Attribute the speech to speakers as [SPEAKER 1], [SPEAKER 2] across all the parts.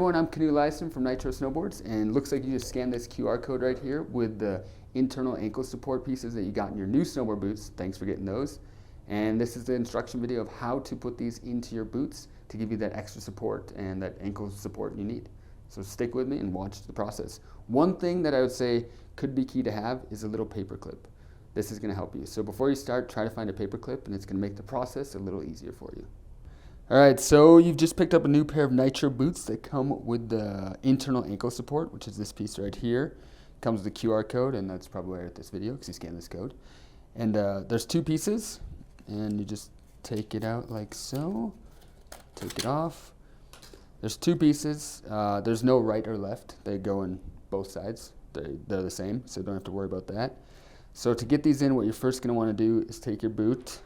[SPEAKER 1] everyone, I'm Canoe Lyson from Nitro Snowboards, and looks like you just scanned this QR code right here with the internal ankle support pieces that you got in your new snowboard boots. Thanks for getting those. And this is the instruction video of how to put these into your boots to give you that extra support and that ankle support you need. So stick with me and watch the process. One thing that I would say could be key to have is a little paper clip. This is going to help you. So before you start, try to find a paper clip, and it's going to make the process a little easier for you. Alright, so you've just picked up a new pair of Nitro boots that come with the internal ankle support, which is this piece right here. Comes with the QR code, and that's probably why you're at this video, because you scan this code. And there's two pieces, and you just take it out like so. Take it off. There's two pieces. There's no right or left. They go in both sides. They're the same, so you don't have to worry about that. So to get these in, what you're first going to want to do is take your boot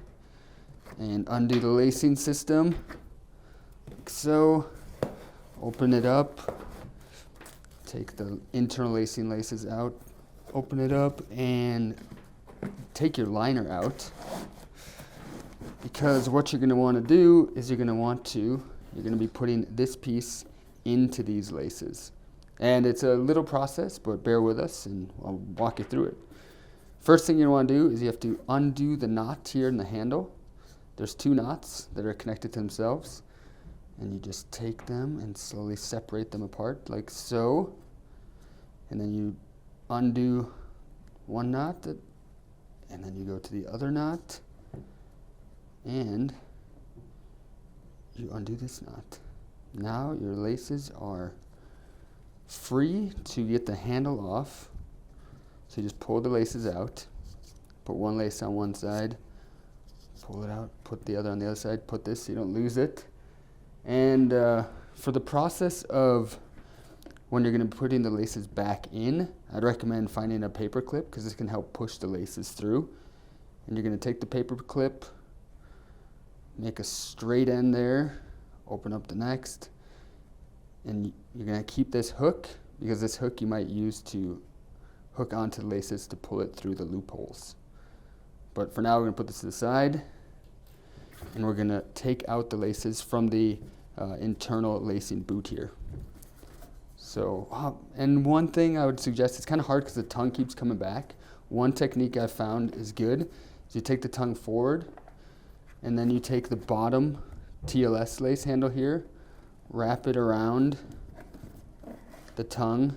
[SPEAKER 1] and undo the lacing system, like so. Open it up, take the internal lacing laces out, open it up, and take your liner out, because what you're going to want to do is you're going to be putting this piece into these laces. And it's a little process, but bear with us and I'll walk you through it. First thing you want to do is you have to undo the knot here in the handle. There's two knots that are connected to themselves, and you just take them and slowly separate them apart like so. And then you undo one knot, and then you go to the other knot, and you undo this knot. Now your laces are free to get the handle off. So you just pull the laces out, put one lace on one side, pull it out, put the other on the other side, put this so you don't lose it. And for the process of when you're going to be putting the laces back in, I'd recommend finding a paper clip, because this can help push the laces through. And you're going to take the paper clip, make a straight end there, open up the next, and you're going to keep this hook, because this hook you might use to hook onto the laces to pull it through the loopholes. But for now, we're going to put this to the side, and we're going to take out the laces from the internal lacing boot here. So, and one thing I would suggest, it's kind of hard because the tongue keeps coming back. One technique I've found is good is you take the tongue forward, and then you take the bottom TLS lace handle here, wrap it around the tongue,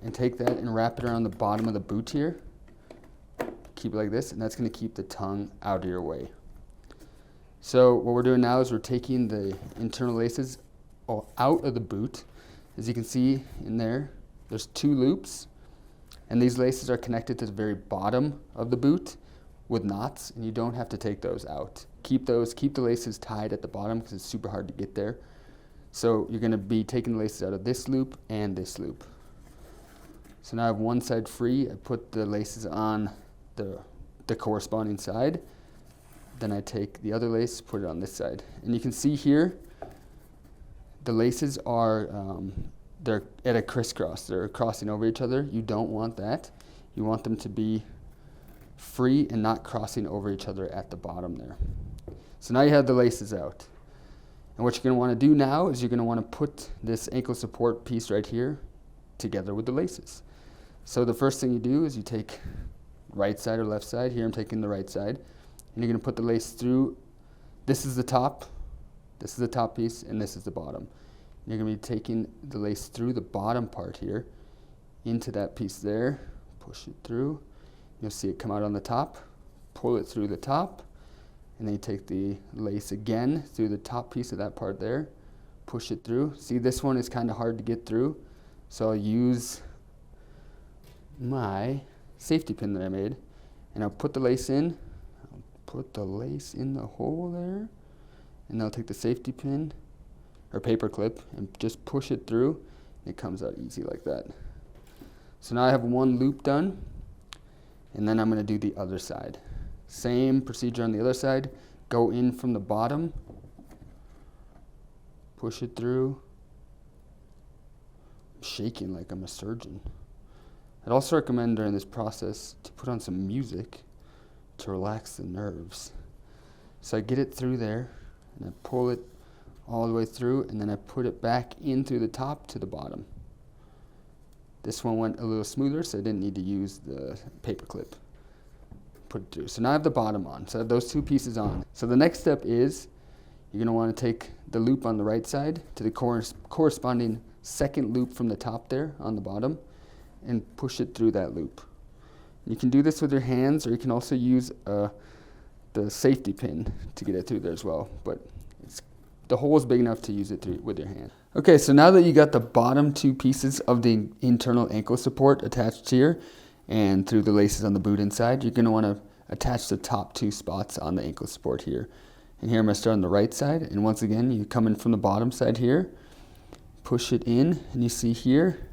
[SPEAKER 1] and take that and wrap it around the bottom of the boot here. Keep it like this, and that's going to keep the tongue out of your way. So what we're doing now is we're taking the internal laces out of the boot. As you can see in there, there's two loops, and these laces are connected to the very bottom of the boot with knots, and you don't have to take those out. Keep the laces tied at the bottom, because it's super hard to get there. So you're going to be taking the laces out of this loop and this loop. So now I have one side free. I put the laces on the corresponding side. Then I take the other lace, put it on this side. And you can see here, the laces are, they're at a crisscross. They're crossing over each other. You don't want that. You want them to be free and not crossing over each other at the bottom there. So now you have the laces out. And what you're going to want to do now is you're going to want to put this ankle support piece right here together with the laces. So the first thing you do is you take right side or left side. Here I'm taking the right side. And you're going to put the lace through. This is the top piece, and this is the bottom. And you're going to be taking the lace through the bottom part here into that piece there. Push it through. You'll see it come out on the top. Pull it through the top. And then you take the lace again through the top piece of that part there. Push it through. See, this one is kind of hard to get through. So I'll use my safety pin that I made, and I'll put the lace in. I'll put the lace in the hole there, and I'll take the safety pin or paper clip and just push it through, and it comes out easy like that. So now I have one loop done, and then I'm going to do the other side. Same procedure on the other side. Go in from the bottom, push it through. I'm shaking like I'm a surgeon. I'd also recommend during this process to put on some music to relax the nerves. So I get it through there, and I pull it all the way through, and then I put it back in through the top to the bottom. This one went a little smoother, so I didn't need to use the paper clip. Put it through. So now I have the bottom on. So I have those two pieces on. So the next step is you're going to want to take the loop on the right side to the corresponding second loop from the top there on the bottom and push it through that loop. You can do this with your hands, or you can also use the safety pin to get it through there as well. But the hole is big enough to use it through with your hand. Okay, so now that you got the bottom two pieces of the internal ankle support attached here and through the laces on the boot inside, you're going to want to attach the top two spots on the ankle support here. And here I'm going to start on the right side, and once again you come in from the bottom side here, push it in, and you see here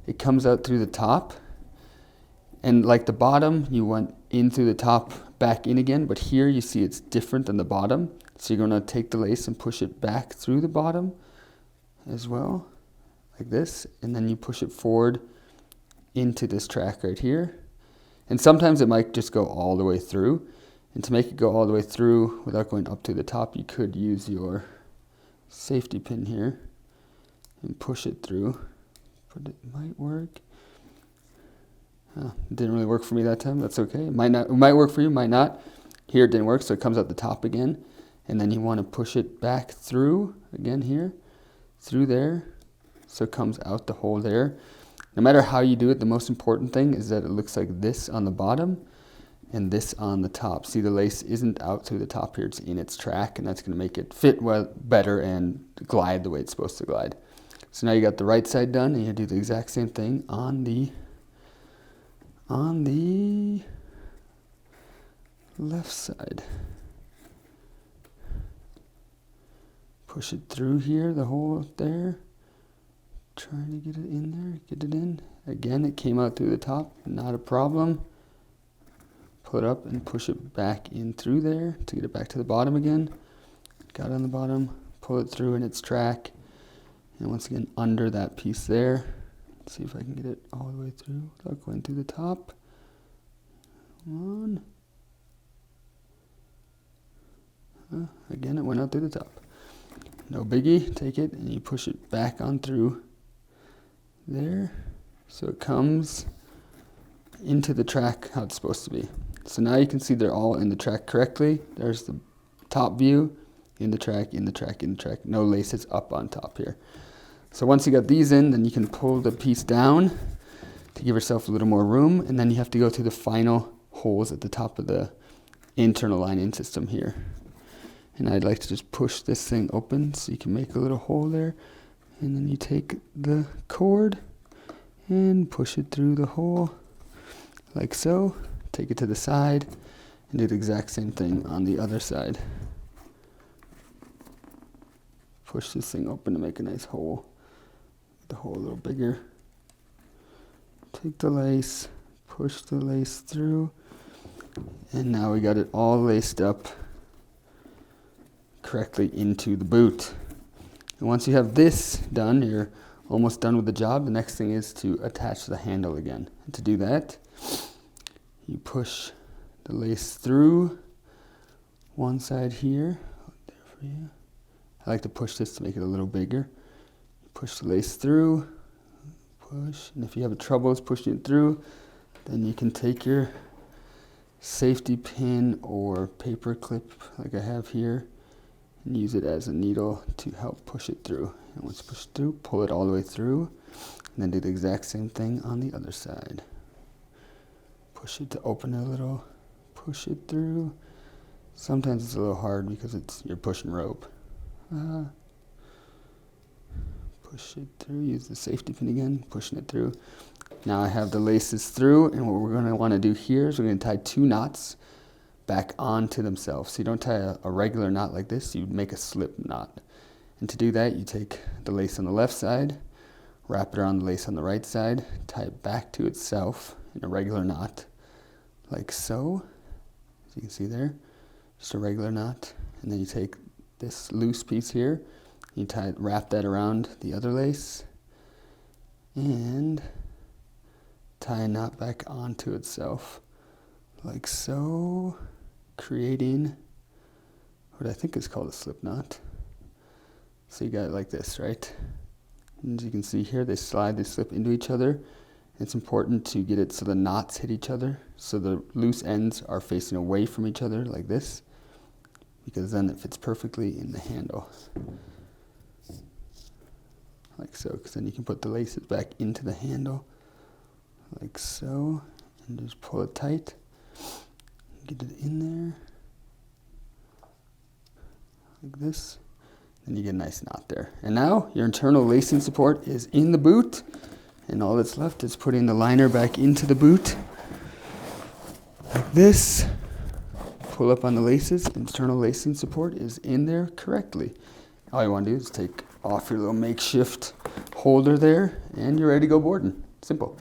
[SPEAKER 1] it comes out through the top, and like the bottom you went in through the top, back in again, but here you see it's different than the bottom. So you're going to take the lace and push it back through the bottom as well, like this, and then you push it forward into this track right here. And sometimes it might just go all the way through, and to make it go all the way through without going up to the top, you could use your safety pin here and push it through, but it might work. It didn't really work for me that time. That's okay. It might work for you, might not. Here it didn't work, so it comes out the top again, and then you want to push it back through again here, through there, so it comes out the hole there. No matter how you do it, the most important thing is that it looks like this on the bottom and this on the top. See, the lace isn't out through the top here, it's in its track, and that's going to make it fit well, better and glide the way it's supposed to glide. So now you got the right side done, and you do the exact same thing on the left side. Push it through here, the hole there. Trying to get it in there, get it in. Again, it came out through the top, not a problem. Pull it up and push it back in through there to get it back to the bottom again. Got it on the bottom, pull it through in its track. And once again, under that piece there. Let's see if I can get it all the way through without going through the top. Come on. Again, it went out through the top. No biggie, take it and you push it back on through there. So it comes into the track how it's supposed to be. So now you can see they're all in the track correctly. There's the top view, in the track, in the track, in the track. No laces up on top here. So once you got these in, then you can pull the piece down to give yourself a little more room, and then you have to go through the final holes at the top of the internal lining system here. And I'd like to just push this thing open so you can make a little hole there, and then you take the cord and push it through the hole like so. Take it to the side and do the exact same thing on the other side. Push this thing open to make a nice hole. The hole a little bigger. Take the lace, push the lace through, and now we got it all laced up correctly into the boot. And once you have this done, you're almost done with the job. The next thing is to attach the handle again. And to do that, you push the lace through one side here. There for you. I like to push this to make it a little bigger. Push the lace through, push, and if you have troubles pushing it through, then you can take your safety pin or paper clip like I have here and use it as a needle to help push it through. And once you push it through, pull it all the way through, and then do the exact same thing on the other side. Push it to open it a little, push it through. Sometimes it's a little hard because you're pushing rope. Push it through, use the safety pin again, pushing it through. Now I have the laces through, and what we're going to want to do here is we're going to tie 2 knots back onto themselves. So you don't tie a regular knot like this, you make a slip knot. And to do that, you take the lace on the left side, wrap it around the lace on the right side, tie it back to itself in a regular knot, like so. As you can see there, just a regular knot. And then you take this loose piece here, you wrap that around the other lace, and tie a knot back onto itself, like so, creating what I think is called a slip knot. So you got it like this, right? And as you can see here, they slide, they slip into each other. It's important to get it so the knots hit each other, so the loose ends are facing away from each other like this, because then it fits perfectly in the handle. Like so, because then you can put the laces back into the handle, like so, and just pull it tight. Get it in there, like this. Then you get a nice knot there. And now your internal lacing support is in the boot, and all that's left is putting the liner back into the boot, like this. Pull up on the laces, internal lacing support is in there correctly. All you want to do is take off your little makeshift holder there, and you're ready to go boarding. Simple.